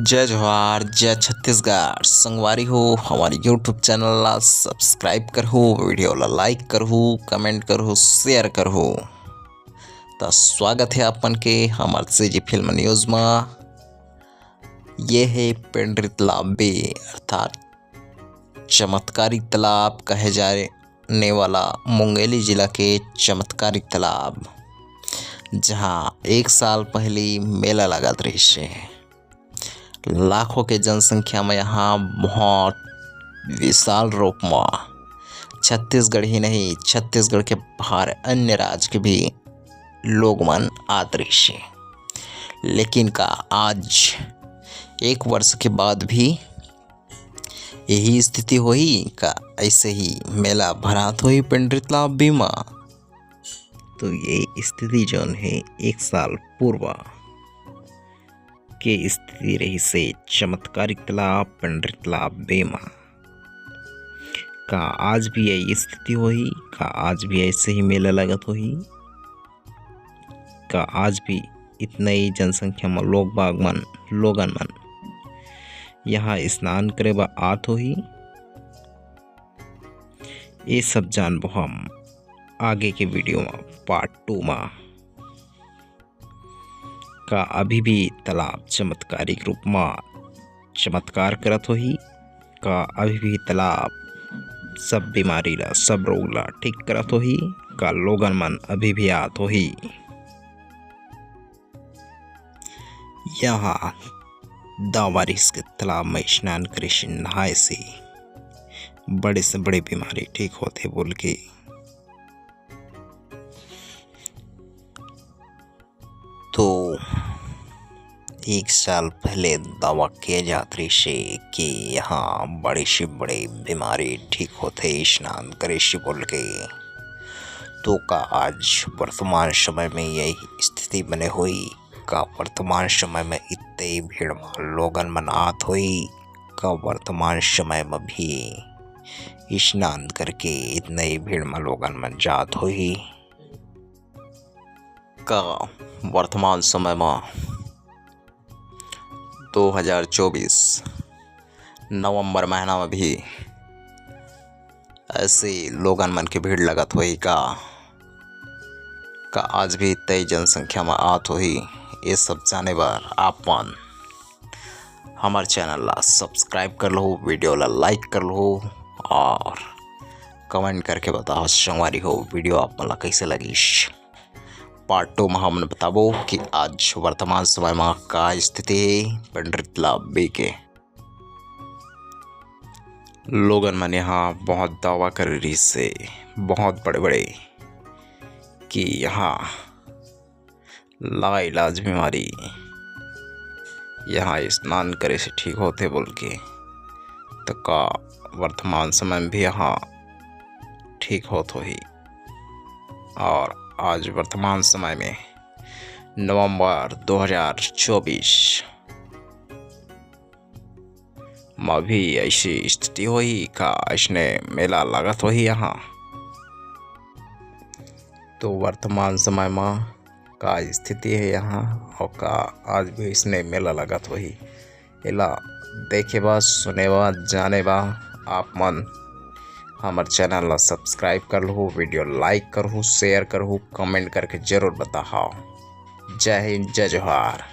जय जोहार जय छत्तीसगढ़ संगवारी हो हमारी यूट्यूब चैनल ला सब्सक्राइब करहु वीडियो ला लाइक करहु कमेंट करहु शेयर करहु। तो स्वागत है अपन के हमार सीजी फिल्म न्यूज़ में। ये है पेंड्री तालाब बे अर्थात चमत्कारी तालाब कहे जाने वाला मुंगेली जिला के चमत्कारी तालाब, जहाँ एक साल पहले मेला लगत रही से। लाखों के जनसंख्या में यहाँ बहुत विशाल रूप में छत्तीसगढ़ ही नहीं, छत्तीसगढ़ के बाहर अन्य राज्य के भी लोग मन आते रहे। लेकिन का आज एक वर्ष के बाद भी यही स्थिति हुई का ऐसे ही मेला भरात हुई पेंड्री तालाब बीमा। तो ये स्थिति जौन है एक साल पूर्व के स्थिति रही से चमत्कारिक तालाब पेंड्री तालाब बेमा का आज भी यही स्थिति होही का आज भी ऐसे ही मेला लगत होही का आज भी इतना ही जनसंख्या में लोगन मन यहाँ स्नान करे बा आत होही। ये सब जानबो हम आगे के वीडियो में पार्ट 2 में। का अभी भी तालाब चमत्कारिक रूप में चमत्कार करत होही का अभी भी तालाब सब बीमारी ला सब रोग ला ठीक करत होही का लोगन मन अभी भी आत होही। यहाँ दावारिस के तालाब में स्नान करे से नहाए से बड़े से बड़े बीमारी ठीक होते बोल के तो एक साल पहले दावा किया जाता से कि यहाँ बड़े से बड़े बीमारी ठीक होते स्नान करे से बोल के। तो का आज वर्तमान समय में यही स्थिति बने हुई का वर्तमान समय में इतने भीड़ में लोगन मन आत हुई का वर्तमान समय में भी स्नान करके इतने ही भीड़ में लोगन मन जात हुई का वर्तमान समय में 2024 नवंबर महीना में भी ऐसे लोगन मन की भीड़ लगत हुई का आज भी तय जनसंख्या में आत हुई। ये सब जाने बार आप मन हमारे चैनल ला सब्सक्राइब कर लो, वीडियो ला लाइक कर लो और कमेंट करके बताओ संगवारी हो वीडियो आप मन ला कैसे लगी। पार्ट 2 में हमने बताबो कि आज वर्तमान समय में का स्थिति है पेंड्री तालाब बे के। लोगन मन यहाँ बहुत दावा कर रही से बहुत बड़े बड़े कि यहाँ लाइलाज बीमारी यहाँ स्नान करे से ठीक होते बोल के। तो का वर्तमान समय में भी यहाँ ठीक होत होही। और आज वर्तमान समय में नवंबर 2024 में भी ऐसी स्थिति हुई का ऐसने मेला लागत हुई यहाँ। तो वर्तमान समय में का स्थिति है यहाँ और का आज भी इसने मेला लागत हुई। एला देखे बा सुने बा जाने बा आप मन हमारे चैनल ला सब्सक्राइब कर लो, वीडियो लाइक करो, शेयर करो, कमेंट करके जरूर बताओ। जय हिंद जय जोहार।